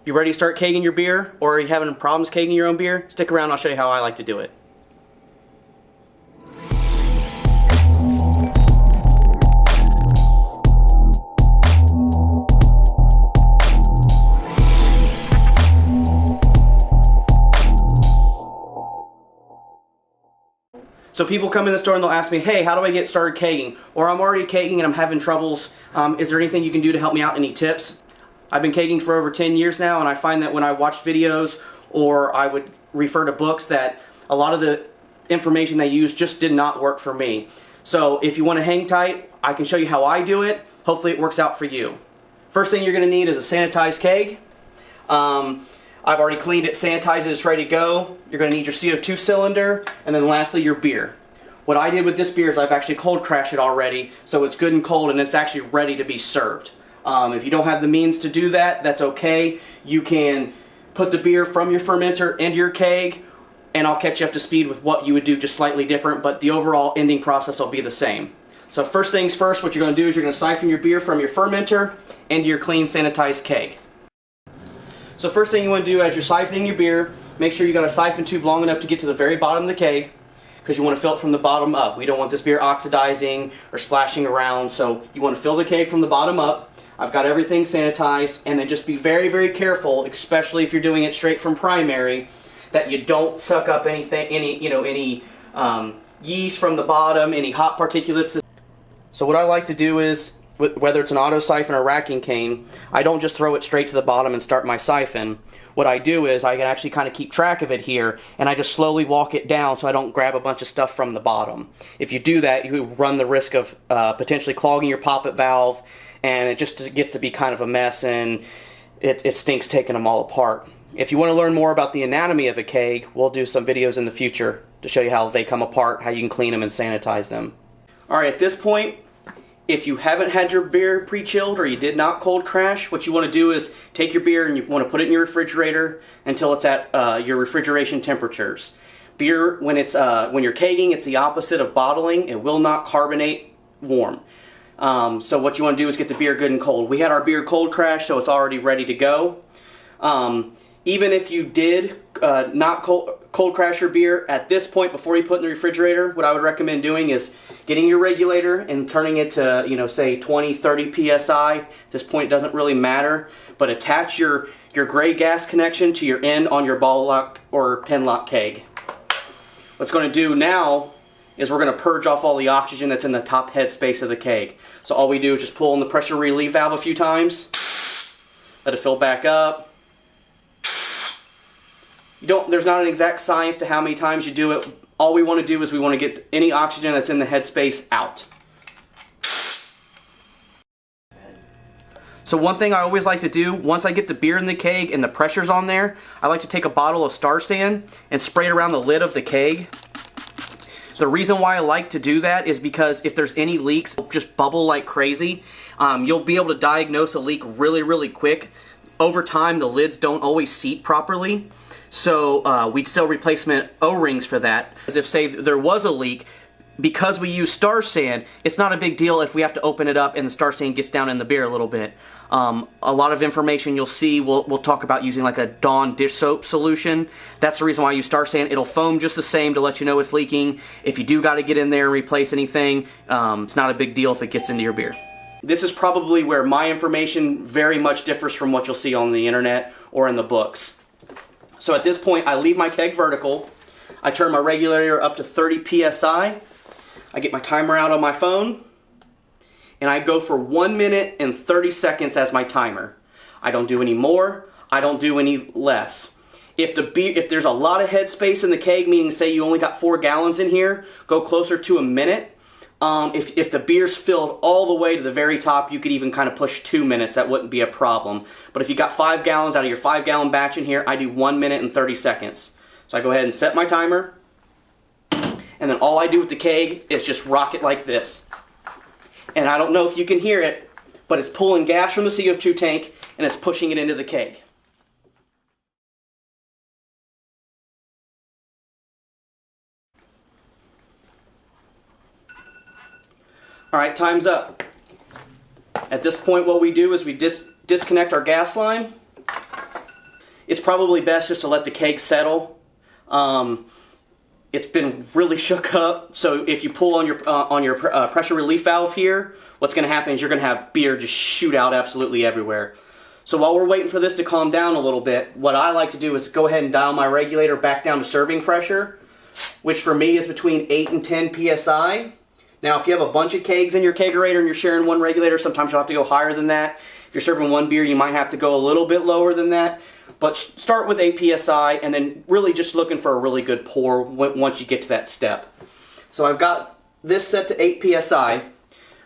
You ready to start kegging your beer, or are you having problems kegging your own beer? Stick around, I'll show you how I like to do it. So people come in the store and they'll ask me, hey, how do I get started kegging? Or I'm already kegging and I'm having troubles. Is there anything you can do to help me out? Any tips? I've been kegging for over 10 years now, and I find that when I watch videos or I would refer to books, that a lot of the information they use just did not work for me. So if you want to hang tight, I can show you how I do it. Hopefully it works out for you. First thing you're going to need is a sanitized keg. I've already cleaned it, sanitized it, it's ready to go. You're going to need your CO2 cylinder, and then lastly your beer. What I did with this beer is I've actually cold crashed it already, so it's good and cold and it's actually ready to be served. If you don't have the means to do that, that's okay. You can put the beer from your fermenter into your keg, and I'll catch you up to speed with what you would do, just slightly different, but the overall ending process will be the same. So first things first, what you're going to do is you're going to siphon your beer from your fermenter into your clean sanitized keg. So first thing you want to do as you're siphoning your beer, make sure you got a siphon tube long enough to get to the very bottom of the keg, because you want to fill it from the bottom up. We don't want this beer oxidizing or splashing around, so you want to fill the keg from the bottom up. I've got everything sanitized, and then just be very, very careful, especially if you're doing it straight from primary, that you don't suck up anything, any yeast from the bottom, any hot particulates. So what I like to do is, whether it's an auto siphon or racking cane, I don't just throw it straight to the bottom and start my siphon. What I do is I can actually kind of keep track of it here, and I just slowly walk it down so I don't grab a bunch of stuff from the bottom. If you do that, you run the risk of potentially clogging your poppet valve, and it just gets to be kind of a mess, and it stinks taking them all apart. If you want to learn more about the anatomy of a keg, we'll do some videos in the future to show you how they come apart, how you can clean them and sanitize them. Alright, at this point, if you haven't had your beer pre-chilled or you did not cold crash, what you want to do is take your beer and you want to put it in your refrigerator until it's at your refrigeration temperatures. Beer, when you're kegging, it's the opposite of bottling. It will not carbonate warm. So what you want to do is get the beer good and cold. We had our beer cold crash, so it's already ready to go. Even if you did not cold crash your beer, at this point before you put it in the refrigerator, what I would recommend doing is getting your regulator and turning it to, say 20, 30 psi. At this point it doesn't really matter, but attach your gray gas connection to your end on your ball lock or pin lock keg. What's going to do now is we're going to purge off all the oxygen that's in the top head space of the keg. So all we do is just pull on the pressure relief valve a few times, let it fill back up. There's not an exact science to how many times you do it. All we want to do is we want to get any oxygen that's in the headspace out. So one thing I always like to do, once I get the beer in the keg and the pressure's on there, I like to take a bottle of Star San and spray it around the lid of the keg. The reason why I like to do that is because if there's any leaks, it'll just bubble like crazy. You'll be able to diagnose a leak really, really quick. Over time, the lids don't always seat properly. So we'd sell replacement O-rings for that. As if, say, there was a leak, because we use Star San, it's not a big deal if we have to open it up and the Star San gets down in the beer a little bit. A lot of information you'll see, we'll talk about using like a Dawn dish soap solution. That's the reason why I use Star San. It'll foam just the same to let you know it's leaking. If you do got to get in there and replace anything, it's not a big deal if it gets into your beer. This is probably where my information very much differs from what you'll see on the internet or in the books. So at this point, I leave my keg vertical, I turn my regulator up to 30 psi, I get my timer out on my phone, and I go for 1 minute and 30 seconds as my timer. I don't do any more, I don't do any less. If there's a lot of headspace in the keg, meaning say you only got 4 gallons in here, go closer to a minute. If the beer's filled all the way to the very top, you could even kind of push 2 minutes. That wouldn't be a problem. But if you got 5 gallons out of your 5-gallon batch in here, I do 1 minute and 30 seconds. So I go ahead and set my timer, and then all I do with the keg is just rock it like this. And I don't know if you can hear it, but it's pulling gas from the CO2 tank and it's pushing it into the keg. Alright, time's up. At this point what we do is we disconnect our gas line, it's probably best just to let the keg settle. It's been really shook up, so if you pull on your pressure relief valve here, what's going to happen is you're going to have beer just shoot out absolutely everywhere. So while we're waiting for this to calm down a little bit, what I like to do is go ahead and dial my regulator back down to serving pressure, which for me is between 8 and 10 psi. Now if you have a bunch of kegs in your kegerator and you're sharing one regulator, sometimes you'll have to go higher than that. If you're serving one beer, you might have to go a little bit lower than that. But start with 8 psi and then really just looking for a really good pour once you get to that step. So I've got this set to 8 psi.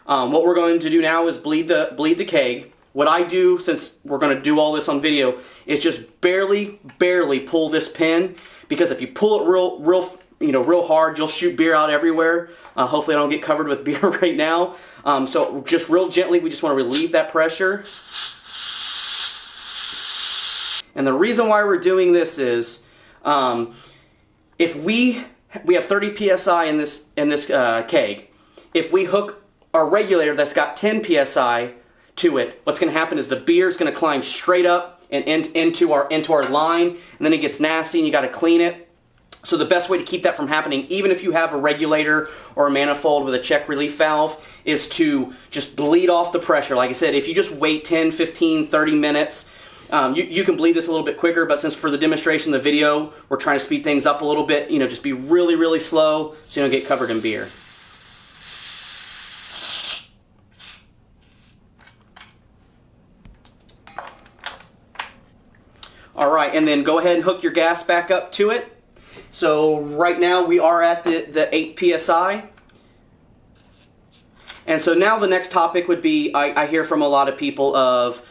What we're going to do now is bleed the keg. What I do, since we're going to do all this on video, is just barely pull this pin, because if you pull it real hard, you'll shoot beer out everywhere. Hopefully I don't get covered with beer right now. So just real gently, we just want to relieve that pressure. And the reason why we're doing this is, if we have 30 psi in this keg, if we hook our regulator that's got 10 psi to it, what's going to happen is the beer is going to climb straight up and into our line, and then it gets nasty and you got to clean it. So the best way to keep that from happening, even if you have a regulator or a manifold with a check relief valve, is to just bleed off the pressure. Like I said, if you just wait 10, 15, 30 minutes, you can bleed this a little bit quicker, but since for the demonstration of the video, we're trying to speed things up a little bit, just be really slow so you don't get covered in beer. Alright, and then go ahead and hook your gas back up to it. So right now we are at the 8 psi. And so now the next topic would be, I hear from a lot of people of,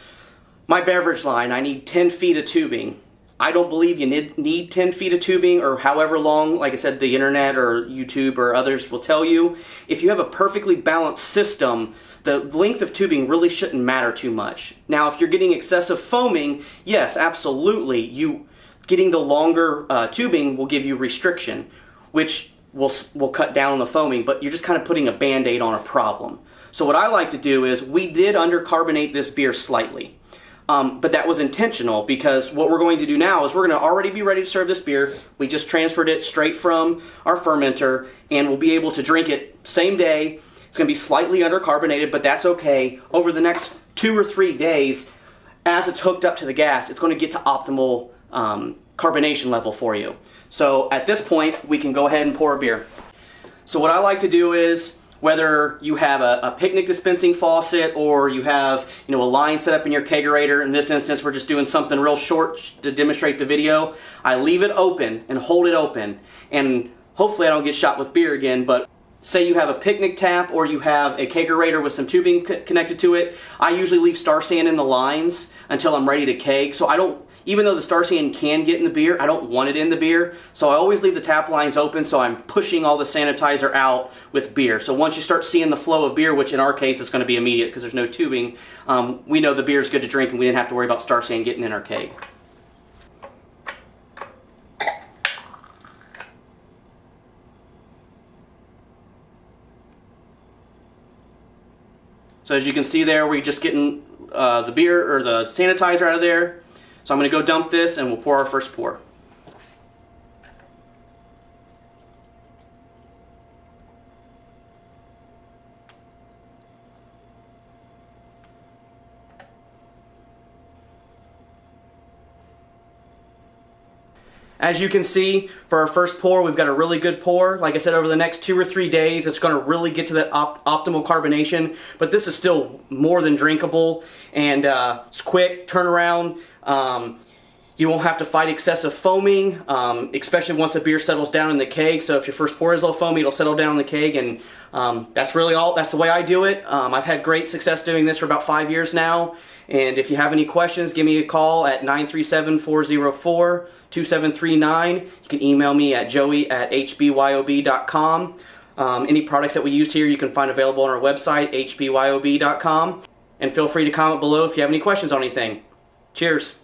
my beverage line, I need 10 feet of tubing. I don't believe you need 10 feet of tubing, or however long, like I said, the internet or YouTube or others will tell you. If you have a perfectly balanced system, the length of tubing really shouldn't matter too much. Now, if you're getting excessive foaming, yes, absolutely, getting the longer tubing will give you restriction, which will cut down on the foaming, but you're just kind of putting a band-aid on a problem. So what I like to do is, we did undercarbonate this beer slightly. But that was intentional, because what we're going to do now is we're going to already be ready to serve this beer. We just transferred it straight from our fermenter, and we'll be able to drink it same day. It's going to be slightly undercarbonated, but that's okay. Over the next 2 or 3 days, as it's hooked up to the gas, it's going to get to optimal carbonation level for you. So at this point, we can go ahead and pour a beer. So what I like to do is, whether you have a picnic dispensing faucet or you have a line set up in your kegerator, in this instance we're just doing something real short to demonstrate the video, I leave it open and hold it open, and hopefully I don't get shot with beer again, but say you have a picnic tap or you have a kegerator with some tubing connected to it, I usually leave star sand in the lines until I'm ready to keg. So I don't, even though the star sand can get in the beer, I don't want it in the beer. So I always leave the tap lines open, so I'm pushing all the sanitizer out with beer. So once you start seeing the flow of beer, which in our case is going to be immediate because there's no tubing, we know the beer is good to drink and we didn't have to worry about star sand getting in our keg. So as you can see there, we're just getting the beer or the sanitizer out of there. So I'm going to go dump this and we'll pour our first pour. As you can see, for our first pour, we've got a really good pour. Like I said, over the next 2 or 3 days, it's going to really get to that optimal carbonation. But this is still more than drinkable, and it's quick turnaround. You won't have to fight excessive foaming, especially once the beer settles down in the keg. So if your first pour is a little foamy, it'll settle down in the keg, and that's really all. That's the way I do it. I've had great success doing this for about 5 years now. And if you have any questions, give me a call at 937-404-2739. You can email me at joey@hbyob.com. Any products that we used here you can find available on our website, hbyob.com. And feel free to comment below if you have any questions on anything. Cheers.